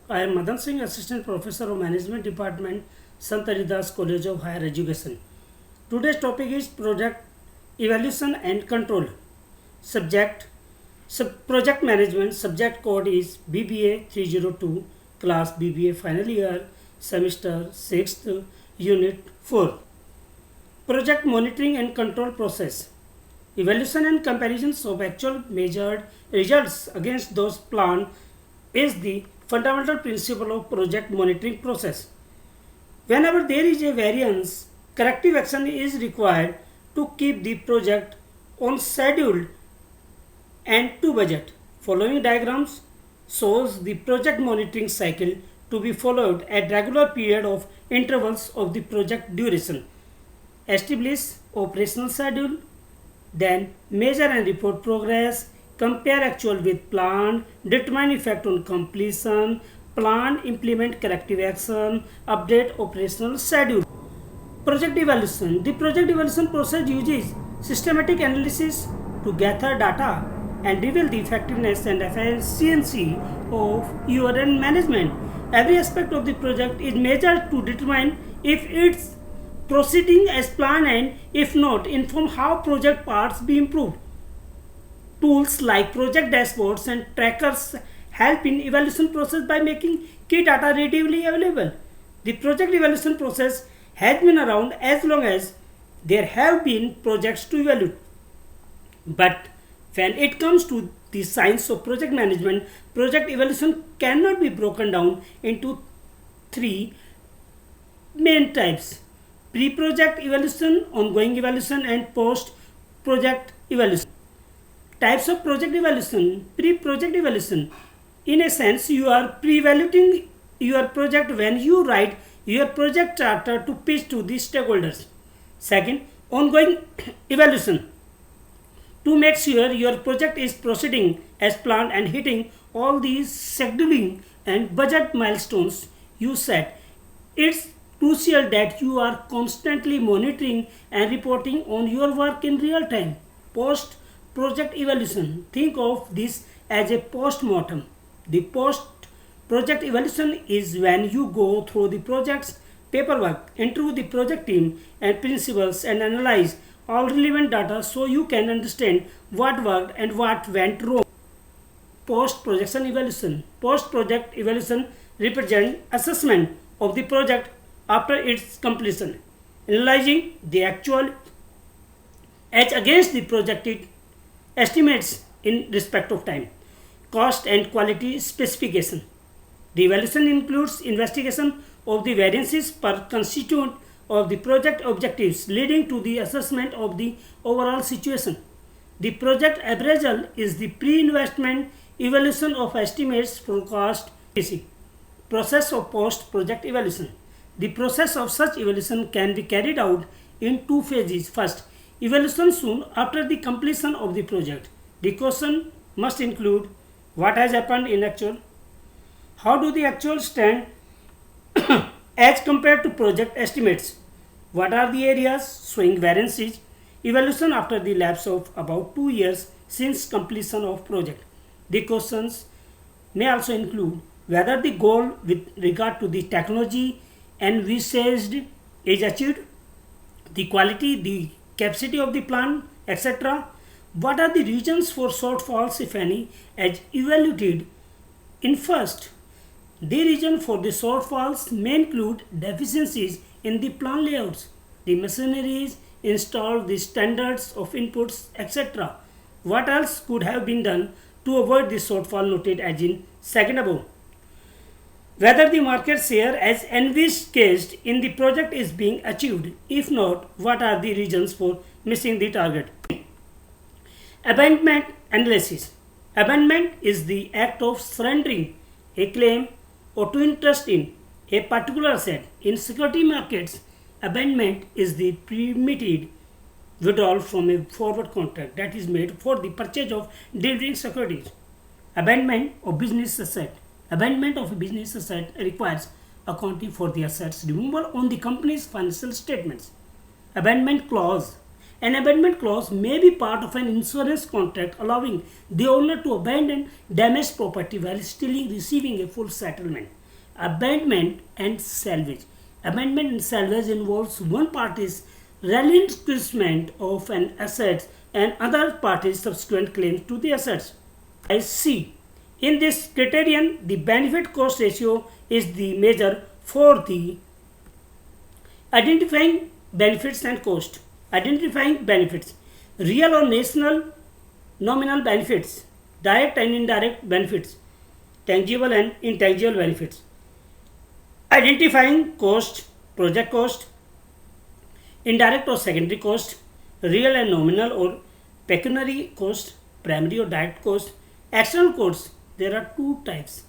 I am Madan Singh, Assistant Professor of Management Department, Sant Haridas College of Higher Education. Today's topic is Project Evaluation and Control. Subject Project Management. Subject code is BBA 302, Class BBA Final Year, Semester 6th, Unit 4. Project Monitoring and Control Process. Evaluation and comparisons of actual measured results against those planned is the fundamental principle of project monitoring process. Whenever there is a variance, corrective action is required to keep the project on schedule and to budget. Following diagrams shows the project monitoring cycle to be followed at regular period of intervals of the project duration. Establish operational schedule, then measure and report progress, compare actual with planned, determine effect on completion, plan, implement corrective action, update operational schedule. Project evaluation. The project evaluation process uses systematic analysis to gather data and reveal the effectiveness and efficiency of your management. Every aspect of the project is measured to determine if it's proceeding as planned and if not, inform how project parts be improved. Tools like project dashboards and trackers help in evaluation process by making key data readily available. The project evaluation process has been around as long as there have been projects to evaluate. But when it comes to the science of project management, project evaluation cannot be broken down into three main types: pre-project evaluation, ongoing evaluation, and post-project evaluation. Types of project evaluation. Pre-project evaluation. In a sense, you are pre-evaluating your project when you write your project charter to pitch to the stakeholders. Second, ongoing evaluation. To make sure your project is proceeding as planned and hitting all these scheduling and budget milestones you set. It's crucial that you are constantly monitoring and reporting on your work in real time. Post project evaluation. Think of this as a post mortem. The post project evaluation is when you go through the project's paperwork, interview the project team and principals, and analyze all relevant data so you can understand what worked and what went wrong. Post projection evaluation. Post project evaluation represents assessment of the project after its completion, analyzing the actual as against the projected estimates in respect of time, cost and quality specification. The evaluation includes investigation of the variances per constituent of the project objectives, leading to the assessment of the overall situation. The project appraisal is the pre-investment evaluation of estimates for cost. Process of post-project evaluation. The process of such evaluation can be carried out in two phases. First, evaluation soon after the completion of the project. The question must include what has happened in actual, how do the actuals stand as compared to project estimates, what are the areas showing variances, evaluation after the lapse of about 2 years since completion of project. The questions may also include whether the goal with regard to the technology envisaged is achieved, the quality, the capacity of the plant, etc. What are the reasons for shortfalls, if any, as evaluated? In first, the reason for the shortfalls may include deficiencies in the plant layouts, the machineries installed, the standards of inputs, etc. What else could have been done to avoid the shortfall noted as in second above? Whether the market share as envisaged in the project is being achieved. If not, what are the reasons for missing the target? Abandonment analysis. Abandonment is the act of surrendering a claim or to interest in a particular asset. In security markets, abandonment is the permitted withdrawal from a forward contract that is made for the purchase of delivering securities. Abandonment of business asset. Abandonment of a business asset requires accounting for the asset's removal on the company's financial statements. Abandonment clause An abandonment clause may be part of an insurance contract allowing the owner to abandon damaged property while still receiving a full settlement. Abandonment and salvage. Abandonment and salvage involves one party's relinquishment of an asset and other party's subsequent claims to the assets. I see. In this criterion, the benefit cost ratio is the measure for the identifying benefits and cost. Identifying benefits. Real or nominal benefits. Direct and indirect benefits. Tangible and intangible benefits. Identifying cost, project cost, indirect or secondary cost, real and nominal or pecuniary cost, primary or direct cost. External costs, there are two types: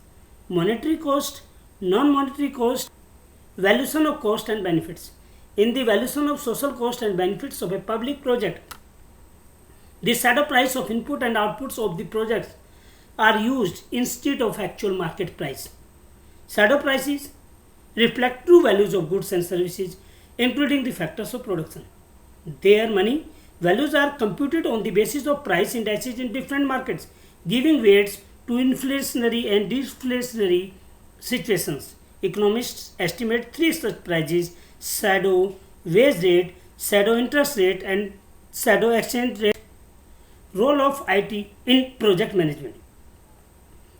monetary cost, non-monetary cost, valuation of cost and benefits. In the valuation of social cost and benefits of a public project, the shadow price of input and outputs of the projects are used instead of actual market price. Shadow prices reflect true values of goods and services, including the factors of production. Their money values are computed on the basis of price indices in different markets, giving weights to inflationary and deflationary situations. Economists estimate three such prices: shadow wage rate, shadow interest rate, and shadow exchange rate. Role of IT in project management.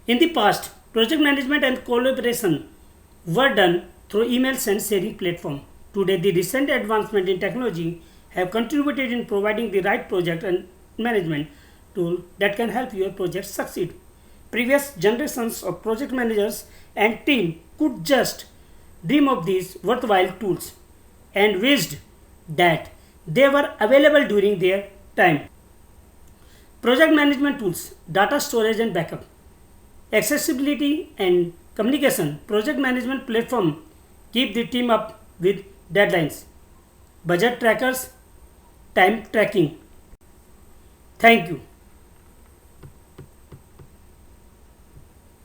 In the past, project management and collaboration were done through emails and sharing platform. Today, the recent advancement in technology have contributed in providing the right project and management tool that can help your project succeed. Previous generations of project managers and team could just dream of these worthwhile tools and wished that they were available during their time. Project management tools, data storage and backup, accessibility and communication. Project management platform keep the team up with deadlines, budget trackers, time tracking. Thank you.